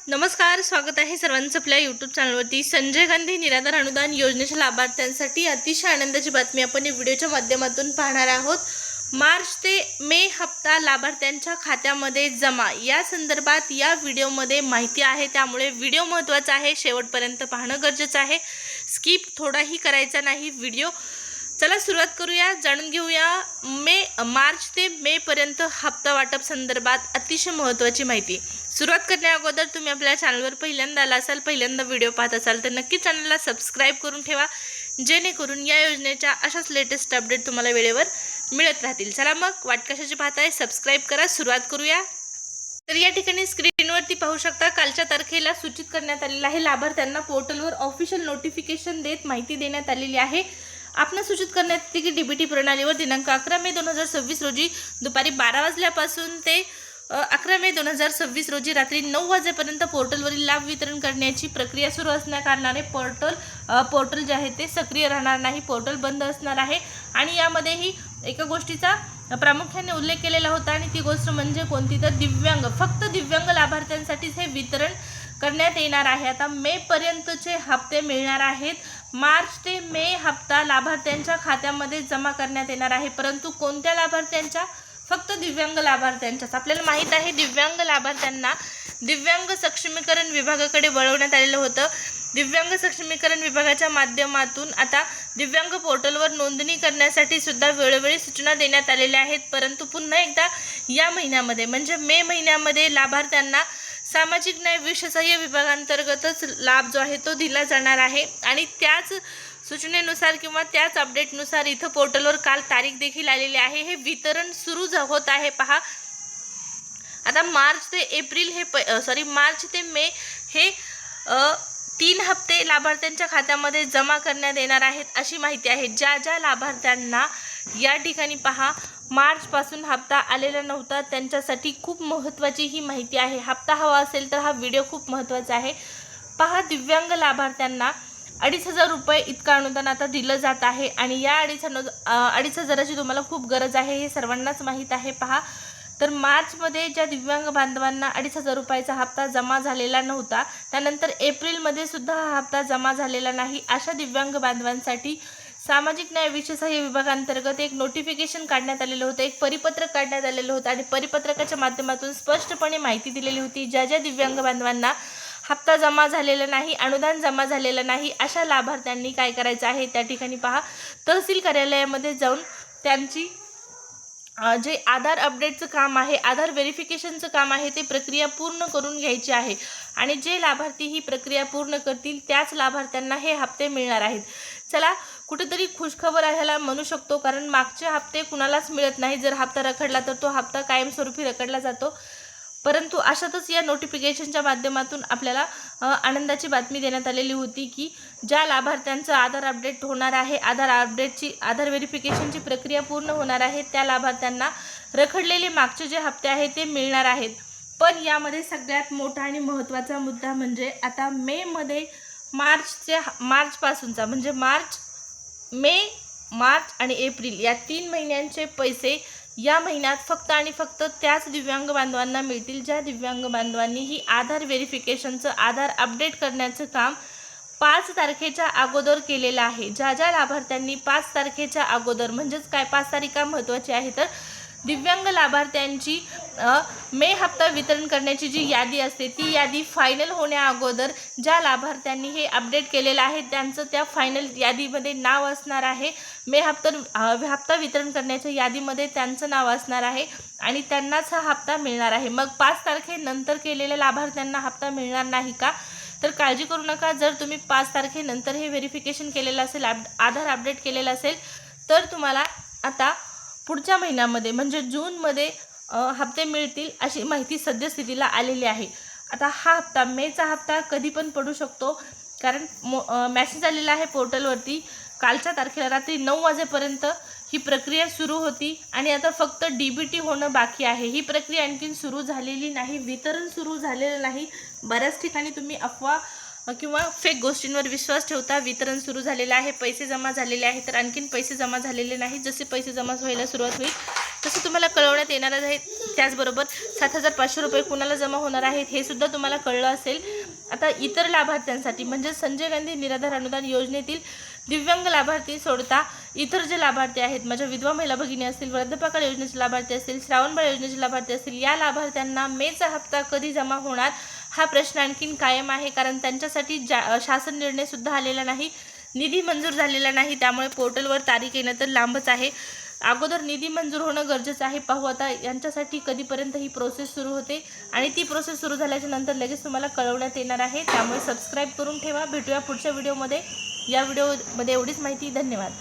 नमस्कार, स्वागत आहे सर्वांचं आपल्या यूट्यूब चॅनलवरती। संजय गांधी निराधार अनुदान योजनेच्या लाभार्थ्यांसाठी अतिशय आनंदाची बातमी आपण या व्हिडिओच्या माध्यमातून पाहणार आहोत। मार्च ते मे हप्ता लाभार्थ्यांच्या खात्यामध्ये जमा या संदर्भात या व्हिडिओमध्ये माहिती आहे, त्यामुळे व्हिडिओ महत्त्वाचा आहे, शेवटपर्यंत पाहणं गरजेचं आहे, स्किप थोडाही करायचा नाही व्हिडिओ। चला सुरुवात करूया, जाणून घेऊया मार्च ते मे पर्यंत हप्ता वाटप संदर्भात अतिशय महत्त्वाची माहिती। सुरुवात करण्या अगोदर तुम्ही आपल्या चॅनलवर पहिल्यांदा आला असाल, पहिल्यांदा व्हिडिओ पाहत असाल तर नक्की चॅनलला सबस्क्राइब करून ठेवा, जेणेकरून या योजनेच्या अशाच लेटेस्ट अपडेट तुम्हाला वेळेवर मिळत राहतील। चला मग वाट कशाची पाहताय, सबस्क्राइब करा, सुरुवात करूया। तर या ठिकाणी स्क्रीनवरती पाहू शकता, कालच्या तारखेला सूचित करण्यात आलेला आहे। लाभार्थ्यांना पोर्टलवर ऑफिशियल नोटिफिकेशन देत माहिती देण्यात आलेली आहे। आपण सूचित करण्यात येते की डीबीटी प्रणालीवर दिनांक 11 मे 2026 रोजी दुपारी 12 वाजल्यापासून ते 11 मे 2026 रोजी रात्री 9 वाजेपर्यंत पोर्टलवरील लाभ वितरण करण्याची प्रक्रिया सुरू असण्या कारणाने पोर्टल जे आहे ते सक्रिय राहणार नाही, पोर्टल बंद असणार आहे। आणि यामध्येही एका गोष्टीचा प्रामुख्याने उल्लेख केलेला होता, आणि ती गोष्ट म्हणजे कोणती, तर फक्त दिव्यांग लाभार्थ्यांसाठीच हे वितरण करण्यात येणार आहे। आता मे पर्यंतचे हप्ते मिळणार आहेत। मार्च ते मे हप्ता लाभार्थ्यांच्या खात्यामध्ये जमा करण्यात येणार आहे, परंतु कोणत्या लाभार्थ्यांच्या? फक्त दिव्यांग लाभार्थ्यांच्याच। आपल्याला माहित आहे दिव्यांग लाभार्थ्यांना दिव्यांग सक्षमीकरण विभागाकडे वळवण्यात आलेलं होतं। दिव्यांग सक्षमीकरण विभागाच्या माध्यमातून आता दिव्यांग पोर्टलवर नोंदणी करण्यासाठी सुद्धा वेळोवेळी सूचना देण्यात आलेल्या आहेत, परंतु पुन्हा एकदा या महिन्यामध्ये म्हणजे मे महिन्यामध्ये लाभार्थ्यांना सामाजिक न्याय विशेषज्ञ विभागांतर्गतच लाभ जो आहे तो दिला जाणार आहे। आणि त्याच सूचनेनुसार किंवा त्याच अपडेटनुसार इथं पोर्टलवर काल तारीख देखील आलेली आहे। हे वितरण सुरू होत आहे। पहा, आता मार्च ते मे हे 3 हप्ते लाभार्थ्यांच्या खात्यामध्ये जमा करण्यात येणार आहेत अशी माहिती आहे। ज्या लाभार्थ्यांना या ठिकाणी पहा मार्चपासून हप्ता आलेला नव्हता त्यांच्यासाठी खूप महत्त्वाची ही माहिती आहे। हप्ता हवा असेल तर हा व्हिडिओ खूप महत्त्वाचा आहे। पहा, दिव्यांग लाभार्थ्यांना 2,500 रुपये इतका अनुदान आता दिलं जात आहे, आणि या 2,500ची तुम्हाला खूप गरज आहे, हे सर्वांनाच माहीत आहे। पहा, तर मार्चमध्ये ज्या दिव्यांग बांधवांना 2,500 रुपयाचा हप्ता जमा झालेला नव्हता, त्यानंतर एप्रिलमध्ये सुद्धा हा हप्ता जमा झालेला नाही, अशा दिव्यांग बांधवांसाठी सामाजिक न्याय विशेषज्ञ विभागांतर्गत एक नोटिफिकेशन काढण्यात आलेलं होतं, एक परिपत्रक काढण्यात आलेलं होतं, आणि परिपत्रकाच्या माध्यमातून स्पष्टपणे माहिती दिलेली होती। ज्या दिव्यांग बांधवांना हप्ता जमा झालेला नाही, अनुदान जमा झालेलं नाही, अशा लाभार्थ्यांनी काय करायचं आहे, त्या ठिकाणी पहा तहसील कार्यालयामध्ये जाऊन त्यांची जे आधार अपडेटचं काम आहे, आधार व्हेरिफिकेशनचं काम आहे, ते प्रक्रिया पूर्ण करून घ्यायची आहे। आणि जे लाभार्थी ही प्रक्रिया पूर्ण करतील त्याच लाभार्थ्यांना हे हप्ते मिळणार आहेत। चला, कुठेतरी खुशखबर ह्याला म्हणू शकतो, कारण मागचे हप्ते कुणालाच मिळत नाही। जर हप्ता रखडला तर तो हप्ता कायमस्वरूपी रखडला जातो, परंतु अशातच या नोटिफिकेशनच्या माध्यमातून आपल्याला आनंदाची बातमी देण्यात आलेली होती की ज्या लाभार्थ्यांचं आधार अपडेट होणार आहे, आधार व्हेरिफिकेशनची प्रक्रिया पूर्ण होणार आहे, त्या लाभार्थ्यांना रखडलेले मागचे जे हप्ते आहेत ते मिळणार आहेत। पण यामध्ये सगळ्यात मोठा आणि महत्त्वाचा मुद्दा म्हणजे आता मेमध्ये मार्चपासूनचा म्हणजे मार्च आणि एप्रिल या 3 महिन्यांचे पैसे या महिन्यात फक्त आणि फक्त त्याच दिव्यांग बांधवांना मिळतील ज्या दिव्यांग बांधवांनी ही आधार व्हेरिफिकेशनचं आधार अपडेट करण्याचं काम 5 तारखेच्या अगोदर केलेलं आहे। ज्या लाभार्थ्यांनी 5 तारखेच्या अगोदर, म्हणजेच काय 5 तारीख का महत्त्वाची आहे, तर दिव्यांग लाभार्थ्यांची मे हप्ता वितरण करण्याची जी यादी असते ती यादी फायनल होण्या अगोदर ज्या लाभार्थ्यांनी हे अपडेट केलेलं आहे त्यांचं त्या फायनल यादीमध्ये नाव असणार आहे। मे हप्ता वितरण करण्याच्या यादीमध्ये त्यांचं नाव असणार आहे, आणि त्यांनाच हा हप्ता मिळणार आहे। मग 5 तारखेनंतर केलेल्या लाभार्थ्यांना हप्ता मिळणार नाही का? तर काळजी करू नका। जर तुम्ही 5 तारखेनंतर हे व्हेरिफिकेशन केलेलं असेल, आधार अपडेट केलेलं असेल, तर तुम्हाला आता पुढच्या महिन्यामध्ये म्हणजे जूनमध्ये हप्ते मिळतील अशी माहिती सद्यस्थितीला आलेली आहे। आता हा हप्ता मेचा हप्ता कधी पण पडू शकतो, कारण मेसेज आलेला आहे पोर्टलवरती कालच्या तारखेला रात्री 9 वाजेपर्यंत ही प्रक्रिया सुरू होती, आणि आता फक्त डीबीटी होणं बाकी आहे। ही प्रक्रिया आणखीन सुरू झालेली नाही, वितरण सुरू झालेलं नाही। बऱ्याच ठिकाणी तुम्ही अफवा किंवा फेक गोष्टींवर विश्वास ठेवता वितरण सुरू झालेलं आहे. पैसे जमा झालेले आहे, तर आणखीन पैसे जमा झालेले नाही. जसे पैसे जमा व्हायला सुरुवात होईल तसं तुम्हाला कळवण्यात येणार आहे. त्याचबरोबर 7,500 रुपये कुणाला जमा होणार आहेत हे सुद्धा तुम्हाला कळलं असेल. आता इतर लाभार्थ्यांसाठी म्हणजे संजय गांधी निराधार अनुदान योजनेतील दिव्यांग लाभार्थी सोडता इतर जे लाभार्थी आहेत, माझ्या विधवा महिला भगिनी असतील, वृद्धपकाळ योजनेचे लाभार्थी असतील, श्रावणबाळ योजनेचे लाभार्थी असतील, या लाभार्थ्यांना मेचा हप्ता कधी जमा होणार हा प्रश्न आणखीन कायम आहे. कारण त्यांच्यासाठी शासन निर्णयसुद्धा आलेला नाही, निधी मंजूर झालेला नाही. त्यामुळे पोर्टलवर तारीख येणं तर लांबच आहे. अगोदर निधी मंजूर होणं गरजेचं आहे. पाहू आता यांच्यासाठी कधीपर्यंत ही प्रोसेस सुरू होते आणि ती प्रोसेस सुरू झाल्याच्या नंतर लगेच तुम्हाला कळवण्यात येणार आहे. त्यामुळे सबस्क्राईब करून ठेवा. भेटूया पुढच्या व्हिडिओमध्ये. या व्हिडिओमध्ये एवढीच माहिती. धन्यवाद.